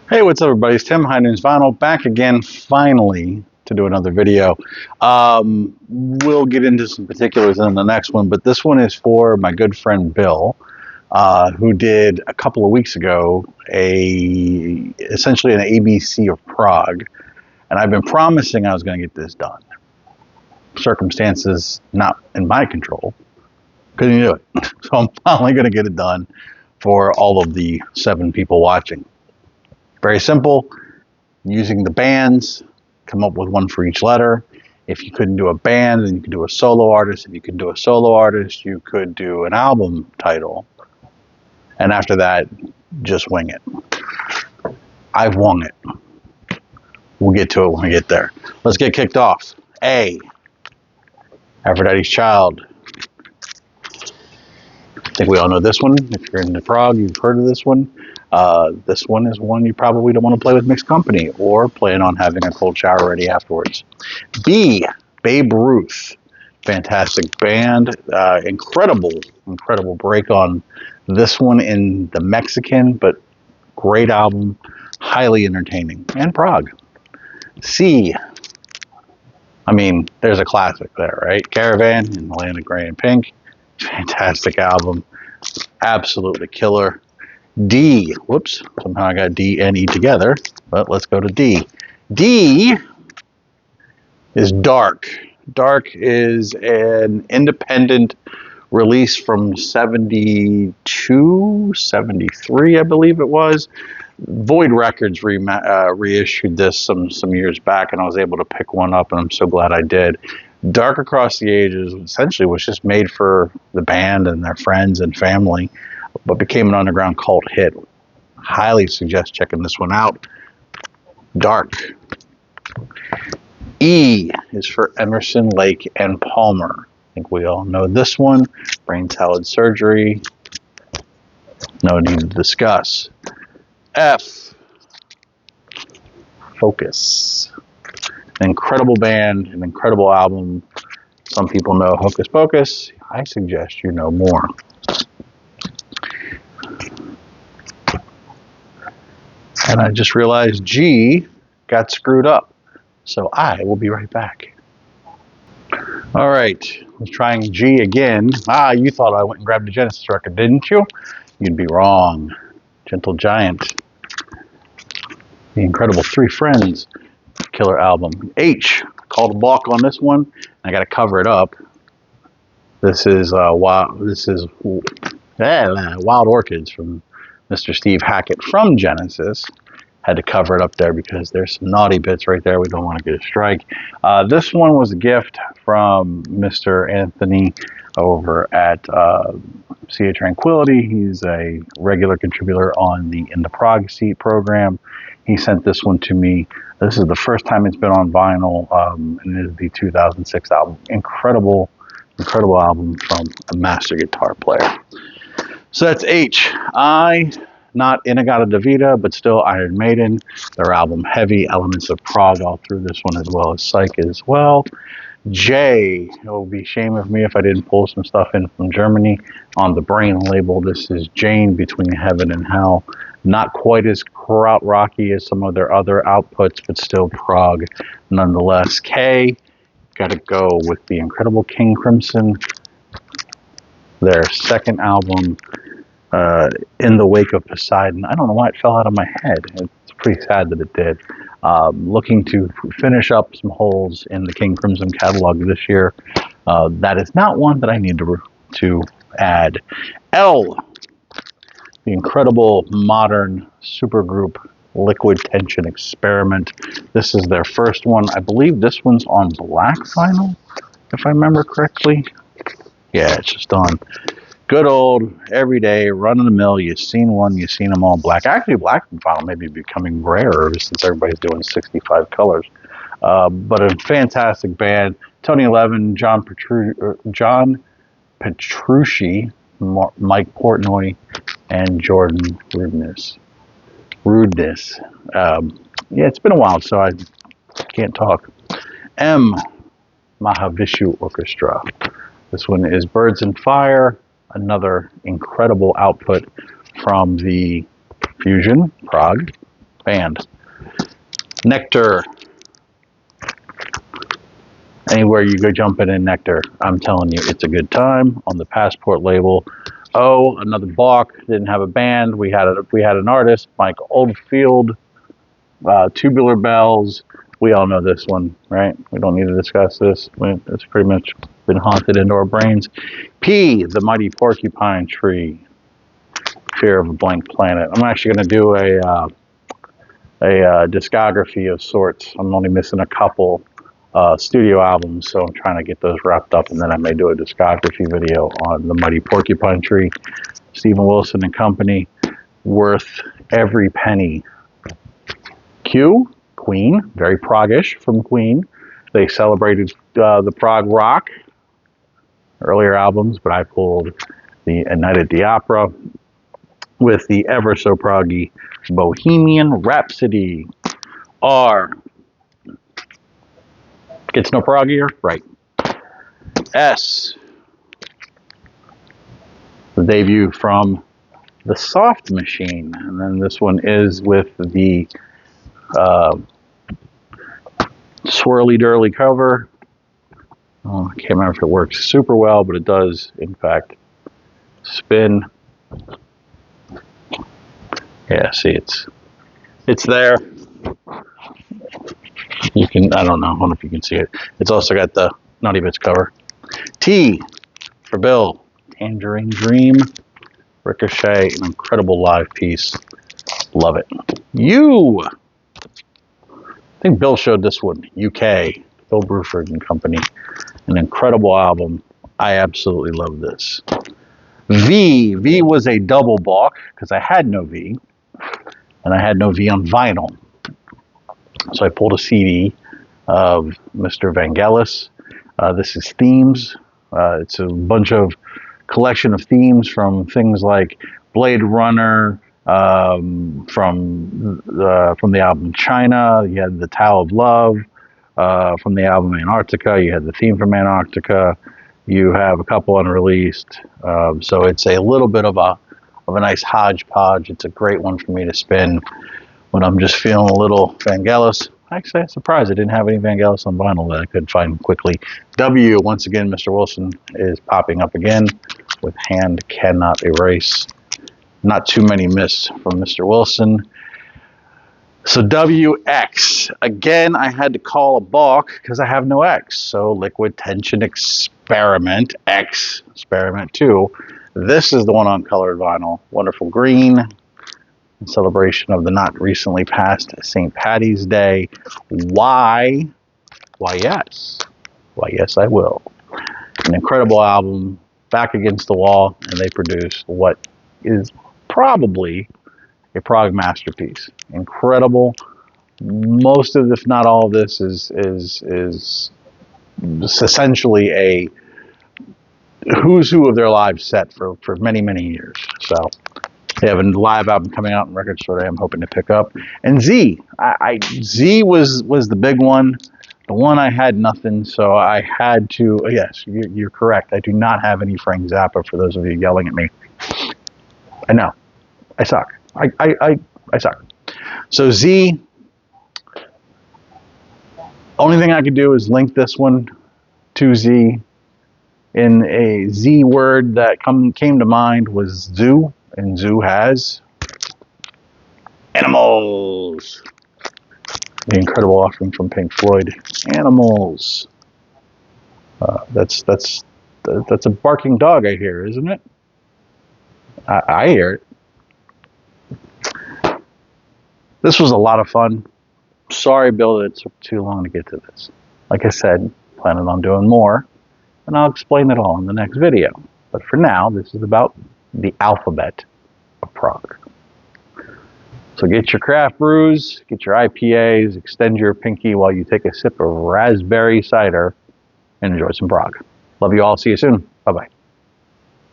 Hey, what's up, everybody? It's Tim, High Noons Vinyl, back again, finally, to do another video. We'll get into some particulars in the next one, but this one is for my good friend Bill, who did a couple of weeks ago essentially an ABC of Prog, and I've been promising I was going to get this done. Circumstances not in my control, couldn't do it, so I'm finally going to get it done for all of the 7 people watching. Very simple. Using the bands, come up with one for each letter. If you couldn't do a band, then you could do a solo artist. If you could do a solo artist, you could do an album title. And after that, just wing it. I've wung it. We'll get to it when we get there. Let's get kicked off. A, Aphrodite's Child. I think we all know this one. If you're into Prog, you've heard of this one. This one is one you probably don't want to play with mixed company or plan on having a cold shower ready afterwards. B, Babe Ruth. Fantastic band. Incredible break on this one in the Mexican, but great album. Highly entertaining. And Prog. C, I mean, there's a classic there, right? Caravan in the Land of Gray and Pink. Fantastic album. Absolutely killer. D, whoops, somehow I got D and E together, but let's go to D. D is Dark. Dark is an independent release from 72, 73, I believe it was. Void Records reissued this some years back, and I was able to pick one up, and I'm so glad I did. Dark Across the Ages essentially was just made for the band and their friends and family, but became an underground cult hit. Highly suggest checking this one out. Dark. E is for Emerson, Lake, and Palmer. I think we all know this one. Brain salad surgery. No need to discuss. F. Focus. An incredible band, an incredible album. Some people know Hocus Pocus. I suggest you know more. And I just realized G got screwed up. So I will be right back. All right, let's try G again. You thought I went and grabbed a Genesis record, didn't you? You'd be wrong. Gentle Giant. The incredible Three Friends. Killer album. H, called a balk on this one. I got to cover it up. This is Wild Orchids from Mr. Steve Hackett from Genesis. Had to cover it up there because there's some naughty bits right there. We don't want to get a strike. This one was a gift from Mr. Anthony over at Sea of Tranquility. He's a regular contributor on the In the Prog Seat program. He sent this one to me. This is the first time it's been on vinyl, and it is the 2006 album. Incredible album from a master guitar player. So that's H. I, not Inagata-Devita, but still Iron Maiden. Their album Heavy, elements of Prog all through this one, as well as Psych as well. J, it will be shame of me if I didn't pull some stuff in from Germany on the Brain label. This is Jane, Between Heaven and Hell. Not quite as krautrocky as some of their other outputs, but still Prog nonetheless. K, got to go with the incredible King Crimson. Their second album, In the Wake of Poseidon. I don't know why it fell out of my head. It's pretty sad that it did. Looking to finish up some holes in the King Crimson catalog this year. That is not one that I need to add. L, the incredible modern supergroup Liquid Tension Experiment. This is their first one. I believe this one's on black vinyl, if I remember correctly. Yeah, it's just on good old, everyday, run-of-the-mill. You've seen one, you've seen them all black. Actually, black vinyl may be becoming rarer since everybody's doing 65 colors. But a fantastic band. Tony Levin, John Petrucci, Mike Portnoy, and Jordan Rudeness. Yeah, it's been a while, so I can't talk. M, Mahavishnu Orchestra. This one is Birds and Fire, another incredible output from the Fusion, Prog. band. Nectar. Anywhere you go jumping in Nectar, I'm telling you, it's a good time. On the Passport label. Oh, another balk. Didn't have a band. We had an artist, Mike Oldfield. Tubular Bells. We all know this one, right? We don't need to discuss this. It's pretty much been haunted into our brains. P, the Mighty Porcupine Tree. Fear of a Blank Planet. I'm actually going to do a discography of sorts. I'm only missing a couple studio albums, so I'm trying to get those wrapped up, and then I may do a discography video on the Mighty Porcupine Tree. Stephen Wilson and Company, worth every penny. Q, Queen, very prog-ish from Queen. They celebrated the prog rock earlier albums, but I pulled the Night at the Opera with the ever so proggy Bohemian Rhapsody. R, gets no proggier? Right. S, the debut from the Soft Machine. And then this one is with the swirly durly cover. Oh, I can't remember if it works super well, but it does, in fact, spin. Yeah, see, it's there. You can, I don't know if you can see it. It's also got the Naughty Bits cover. T for Bill, Tangerine Dream, Ricochet, an incredible live piece. Love it. U, I think Bill showed this one, UK, Bill Bruford and Company. An incredible album. I absolutely love this. V was a double balk because I had no V, and I had no V on vinyl. So I pulled a CD of Mr. Vangelis. This is Themes. It's a bunch of collection of themes from things like Blade Runner, from the album China. You had the Tao of Love. From the album Antarctica, you had the theme from Antarctica. You have a couple unreleased. So it's a little bit of a nice hodgepodge. It's a great one for me to spin when I'm just feeling a little Vangelis. Actually, I'm surprised I didn't have any Vangelis on vinyl that I could find quickly. W, once again, Mr. Wilson is popping up again with Hand Cannot Erase. Not too many missed from Mr. Wilson. So WX, again, I had to call a balk because I have no X. So Liquid Tension Experiment, X, Experiment 2. This is the one on colored vinyl. Wonderful green, in celebration of the not recently passed St. Paddy's Day. Why? Why, yes. Why, yes, I will. An incredible album, back against the wall, and they produce what is probably a prog masterpiece. Incredible. Most of, if not all of this, is essentially a who's who of their live set for many, many years. So they have a live album coming out in record store I'm hoping to pick up. And Z, Z was the big one. The one I had nothing, so I had to. Yes, you're correct. I do not have any Frank Zappa. For those of you yelling at me, I know I suck. I suck. So Z. Only thing I could do is link this one to Z. In a Z word that came to mind was zoo, and zoo has animals. The incredible offering from Pink Floyd, Animals. That's a barking dog I hear, isn't it? I hear it. This was a lot of fun. Sorry, Bill, that it took too long to get to this. Like I said, planning on doing more, and I'll explain it all in the next video. But for now, this is about the alphabet of prog. So get your craft brews, get your IPAs, extend your pinky while you take a sip of raspberry cider, and enjoy some prog. Love you all. See you soon. Bye-bye.